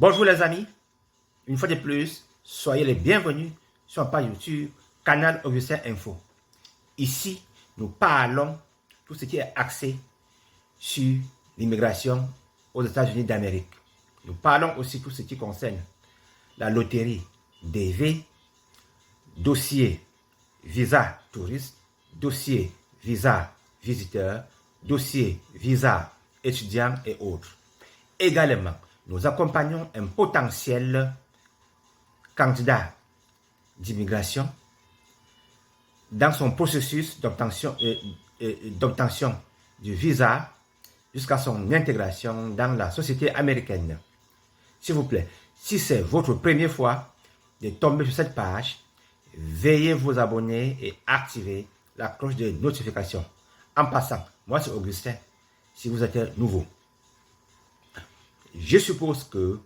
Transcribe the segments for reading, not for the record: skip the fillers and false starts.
Bonjour les amis, une fois de plus, soyez les bienvenus sur ma page YouTube, Canal Augustin Info. Ici, nous parlons tout ce qui est axé sur l'immigration aux États-Unis d'Amérique. Nous parlons aussi tout ce qui concerne la loterie DV, dossier visa touriste, dossier visa visiteur, dossier visa étudiant et autres. Également, nous accompagnons un potentiel candidat d'immigration dans son processus d'obtention du visa jusqu'à son intégration dans la société américaine. S'il vous plaît, si c'est votre première fois de tomber sur cette page, veuillez vous abonner et activer la cloche de notification. En passant, moi c'est Augustin, si vous êtes nouveau. Je suppose que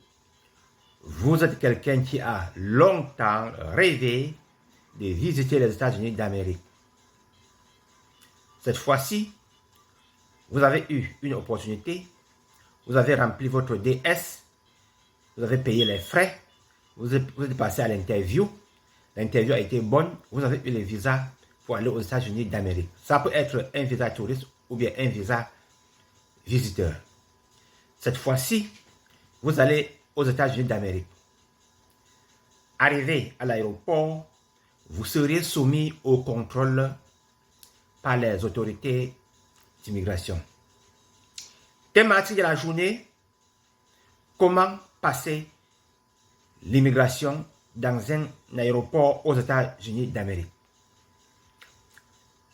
vous êtes quelqu'un qui a longtemps rêvé de visiter les États-Unis d'Amérique. Cette fois-ci, vous avez eu une opportunité, vous avez rempli votre DS, vous avez payé les frais, vous êtes passé à l'interview, l'interview a été bonne, vous avez eu le visa pour aller aux États-Unis d'Amérique. Ça peut être un visa touriste ou bien un visa visiteur. Cette fois-ci, vous allez aux États-Unis d'Amérique. Arrivé à l'aéroport, vous serez soumis au contrôle par les autorités d'immigration. Thématique de la journée, comment passer l'immigration dans un aéroport aux États-Unis d'Amérique.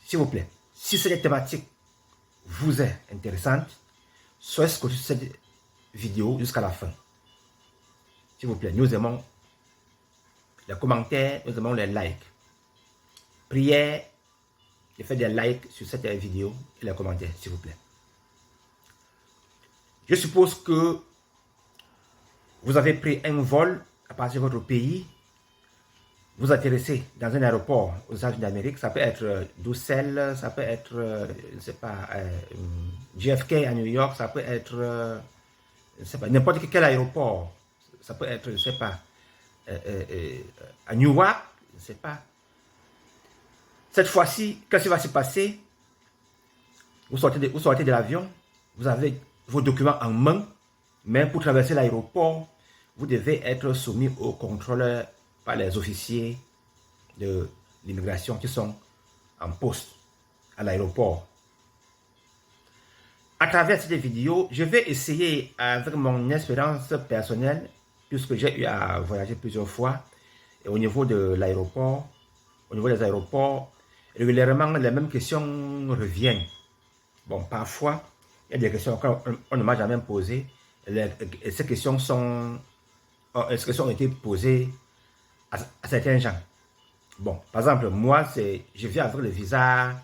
S'il vous plaît, si cette thématique vous est intéressante, soyez scotché sur cette vidéo jusqu'à la fin. S'il vous plaît, nous aimons les commentaires, nous aimons les likes. Prière de faire des likes sur cette vidéo et les commentaires, s'il vous plaît. Je suppose que vous avez pris un vol à partir de votre pays, vous atterrissez dans un aéroport aux États-Unis d'Amérique, ça peut être Bruxelles, ça peut être, je ne sais pas, JFK à New York, ça peut être, je ne sais pas, n'importe quel aéroport, ça peut être, je ne sais pas, à Newark, je ne sais pas. Cette fois-ci, qu'est-ce qui va se passer? Vous sortez de l'avion, vous avez vos documents en main, mais pour traverser l'aéroport, vous devez être soumis au contrôle par les officiers de l'immigration qui sont en poste à l'aéroport. À travers cette vidéo, je vais essayer avec mon expérience personnelle, puisque j'ai eu à voyager plusieurs fois, et au niveau de l'aéroport, au niveau des aéroports, régulièrement les mêmes questions reviennent. Bon, parfois, il y a des questions qu'on ne m'a jamais posées, et ces questions ont été posées à certains gens. Bon, par exemple, moi, je viens avec le visa,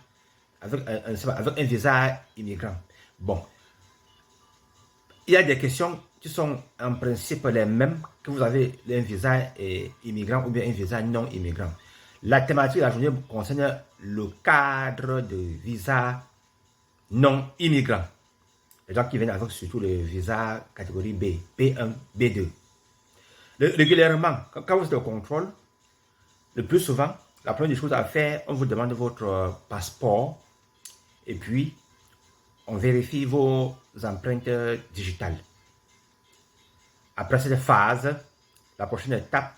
avec un visa immigrant. Bon, il y a des questions qui sont en principe les mêmes que vous avez un visa immigrant ou bien un visa non immigrant. La thématique de la journée concerne le cadre de visa non immigrant. Les gens qui viennent avec surtout le visa catégorie B, B1, B2. Régulièrement, quand vous êtes au contrôle, le plus souvent, la première des choses à faire, on vous demande votre passeport et puis on vérifie vos empreintes digitales. Après cette phase, la prochaine étape,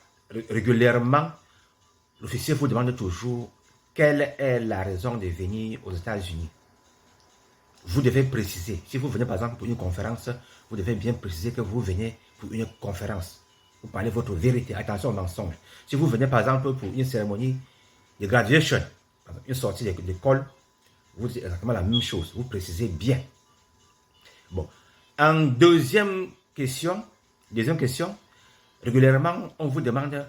régulièrement, l'officier vous demande toujours quelle est la raison de venir aux États-Unis. Vous devez préciser. Si vous venez par exemple pour une conférence, vous devez bien préciser que vous venez pour une conférence. Vous parlez votre vérité. Attention au mensonge. Si vous venez par exemple pour une cérémonie de graduation, une sortie d'école, vous dites exactement la même chose. Vous précisez bien. Bon. En deuxième question, régulièrement, on vous demande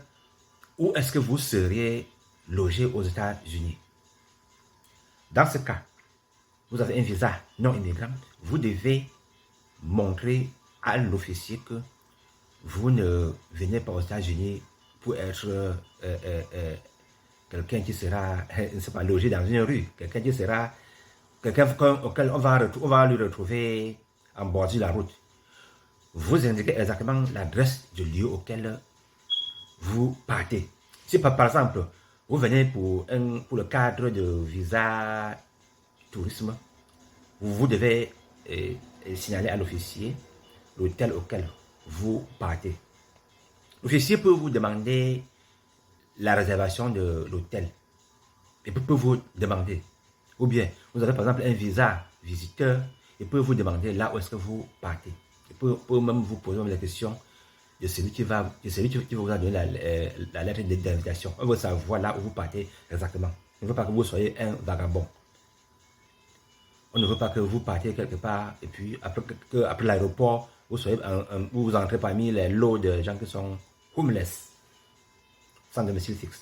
où est-ce que vous seriez logé aux États-Unis. Dans ce cas, vous avez un visa non immigrant, vous devez montrer à l'officier que vous ne venez pas aux États-Unis pour être quelqu'un qui sera, ne sais pas, logé dans une rue, quelqu'un auquel on va lui retrouver en bordure de la route. vous indiquez exactement l'adresse du lieu auquel vous partez. Si par exemple, vous venez pour le cadre de visa tourisme, vous devez signaler à l'officier l'hôtel auquel vous partez. L'officier peut vous demander la réservation de l'hôtel. Il peut vous demander. Ou bien, vous avez par exemple un visa visiteur, il peut vous demander là où est-ce que vous partez. Il peut même vous poser la question de celui qui vous a donné la lettre d'invitation. On veut savoir là où vous partez exactement. On ne veut pas que vous soyez un vagabond. On ne veut pas que vous partiez quelque part et puis après l'aéroport, vous entrez parmi les lots de gens qui sont homeless, sans domicile fixe.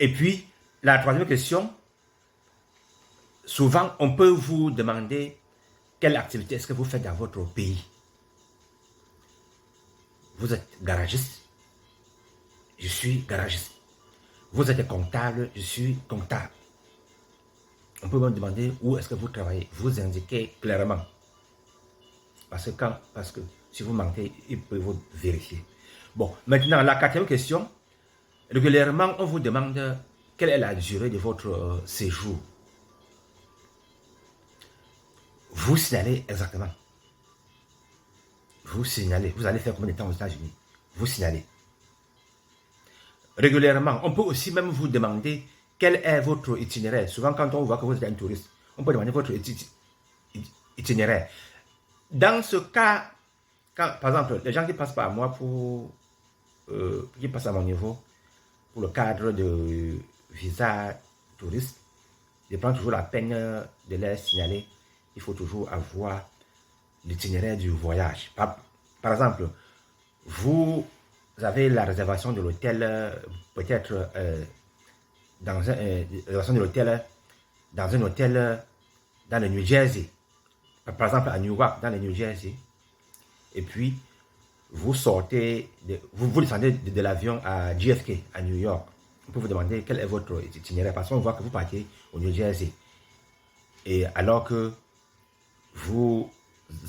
Et puis, la troisième question, souvent, on peut vous demander quelle activité est-ce que vous faites dans votre pays. Vous êtes garagiste, je suis garagiste. Vous êtes comptable, je suis comptable. On peut me demander où est-ce que vous travaillez. Vous indiquez clairement. Parce que si vous mentez, ils peuvent vous vérifier. Bon, maintenant, la quatrième question. Régulièrement, on vous demande quelle est la durée de votre séjour. Vous signalez exactement. Vous signalez. Vous allez faire combien de temps aux États-Unis? Vous signalez. Régulièrement, on peut aussi même vous demander quel est votre itinéraire. Souvent, quand on voit que vous êtes un touriste, on peut demander votre itinéraire. Dans ce cas, par exemple, les gens qui passent par moi qui passent à mon niveau, pour le cadre de visa touriste, je prends toujours la peine de les signaler. Il faut toujours avoir l'itinéraire du voyage. Par exemple, vous avez la réservation de l'hôtel, peut-être dans un hôtel dans le New Jersey. Par exemple, à Newark, dans le New Jersey. Et puis, vous sortez, vous descendez de l'avion à JFK, à New York. On peut vous demander quel est votre itinéraire, parce qu'on voit que vous partez au New Jersey. Et alors que vous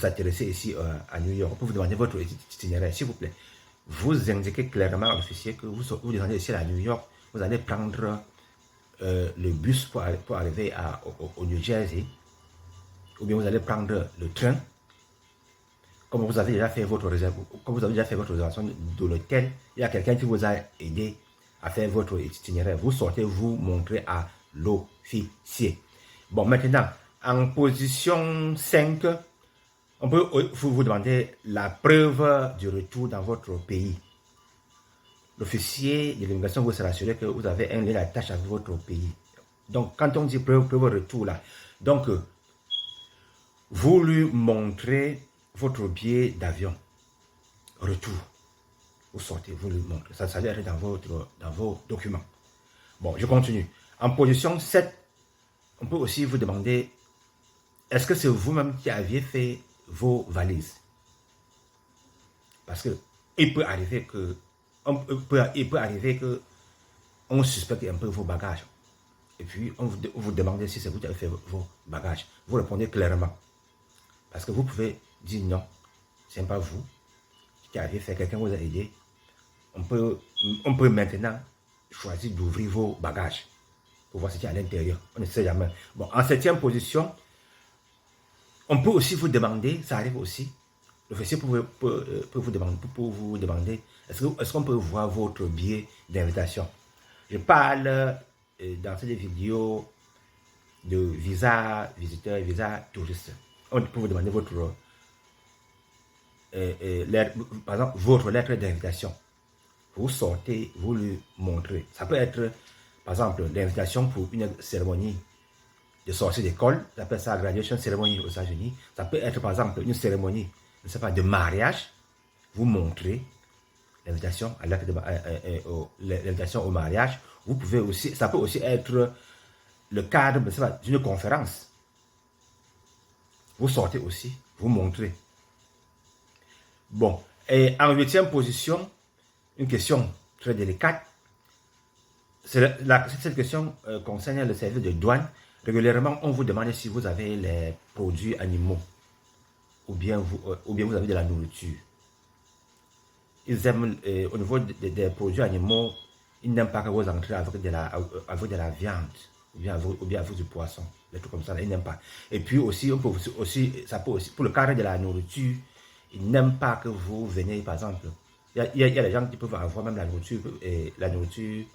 atterrissez ici à New York, on peut vous demander votre itinéraire, s'il vous plaît. Vous indiquez clairement à l'officier que vous descendez ici à New York, vous allez prendre le bus pour arriver au New Jersey, ou bien vous allez prendre le train. Comme vous avez déjà fait votre réservation de l'hôtel, il y a quelqu'un qui vous a aidé à faire votre itinéraire. Vous sortez, vous montrez à l'officier. Bon, maintenant, en position 5, on peut vous demander la preuve du retour dans votre pays. L'officier de l'immigration vous s'assurer que vous avez un lien d'attache avec votre pays. Donc, quand on dit preuve de retour là, donc, vous lui montrez votre billet d'avion, retour. Vous sortez, vous lui montrez. Ça doit être dans vos documents. Bon, je continue. En position 7, on peut aussi vous demander, est-ce que c'est vous-même qui aviez fait vos valises? Parce que il peut arriver que on suspecte un peu vos bagages. Et puis, on vous demande si c'est vous qui avez fait vos bagages. Vous répondez clairement. Parce que vous pouvez dire non, ce n'est pas vous qui avez fait, quelqu'un vous a aidé. On peut maintenant choisir d'ouvrir vos bagages pour voir ce qu'il y a à l'intérieur. On ne sait jamais. Bon, en 7e position, on peut aussi vous demander, ça arrive aussi, l'officier peut vous demander, est-ce qu'on peut voir votre billet d'invitation? Je parle dans cette vidéo de visa visiteur, visa touriste. On peut vous demander par exemple, votre lettre d'invitation. Vous sortez, vous lui montrez. Ça peut être, par exemple, l'invitation pour une cérémonie de sortie d'école. Ça s'appelle ça graduation ceremony aux États-Unis. Ça peut être, par exemple, une cérémonie, je ne sais pas, de mariage. Vous montrez l'invitation au mariage. Vous pouvez aussi, ça peut aussi être le cadre d'une conférence. Vous sortez aussi, vous montrez. Bon, et en 8e position, une question très délicate. Cette question concerne le service de douane. Régulièrement, on vous demande si vous avez les produits animaux. ou bien vous avez de la nourriture. Ils aiment, au niveau des produits animaux, ils n'aiment pas que vous entrez avec de la viande, ou bien avec du poisson, des trucs comme ça, ils n'aiment pas. Et puis aussi, ça peut aussi, pour le cadre de la nourriture, ils n'aiment pas que vous veniez, par exemple, il y a des gens qui peuvent avoir même la nourriture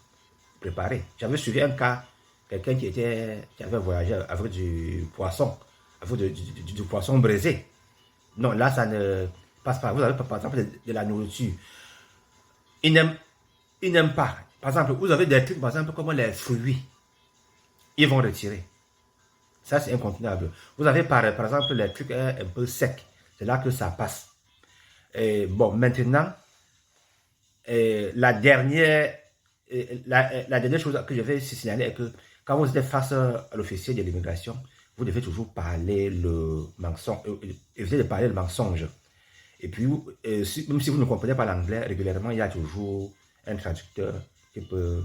préparée. J'avais suivi un cas, quelqu'un qui avait voyagé avec du poisson, avec du poisson braisé. Non, là, ça ne passe pas. Vous avez par exemple de la nourriture. Ils n'aiment pas. Par exemple, vous avez des trucs, par exemple, comme les fruits. Ils vont retirer. Ça, c'est incontournable. Vous avez par exemple les trucs un peu secs. C'est là que ça passe. Et bon, maintenant, la dernière chose que je vais signaler est que quand vous êtes face à l'officier de l'immigration, vous devez toujours parler le mensonge, éviter de parler le mensonge. Et puis, même si vous ne comprenez pas l'anglais, régulièrement, il y a toujours un traducteur qui peut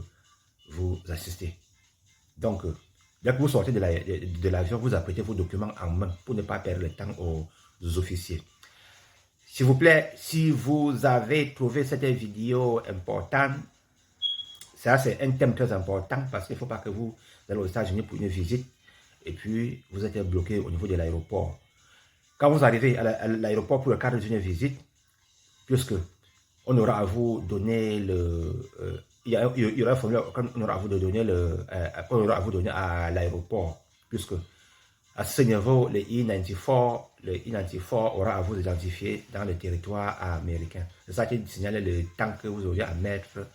vous assister. Donc, dès que vous sortez de l'avion, vous apprêtez vos documents en main pour ne pas perdre le temps aux officiers. S'il vous plaît, si vous avez trouvé cette vidéo importante, ça c'est un thème très important parce qu'il ne faut pas que vous allez aux États-Unis pour une visite et puis vous êtes bloqué au niveau de l'aéroport. Quand vous arrivez à l'aéroport pour le cadre d'une visite, puisque on aura à vous donner il y aura un formulaire qu'on aura à vous donner à l'aéroport, puisque à ce niveau, le I-94 aura à vous identifier dans le territoire américain. C'est ça qui signale le temps que vous aurez à mettre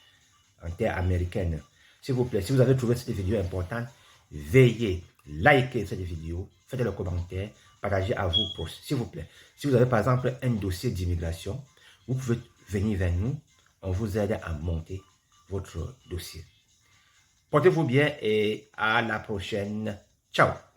en terre américaine. S'il vous plaît, si vous avez trouvé cette vidéo importante, veuillez liker cette vidéo, faites le commentaire, partagez à vos proches, s'il vous plaît. Si vous avez par exemple un dossier d'immigration, vous pouvez venir vers nous, on vous aide à monter votre dossier. Portez-vous bien et à la prochaine. Ciao!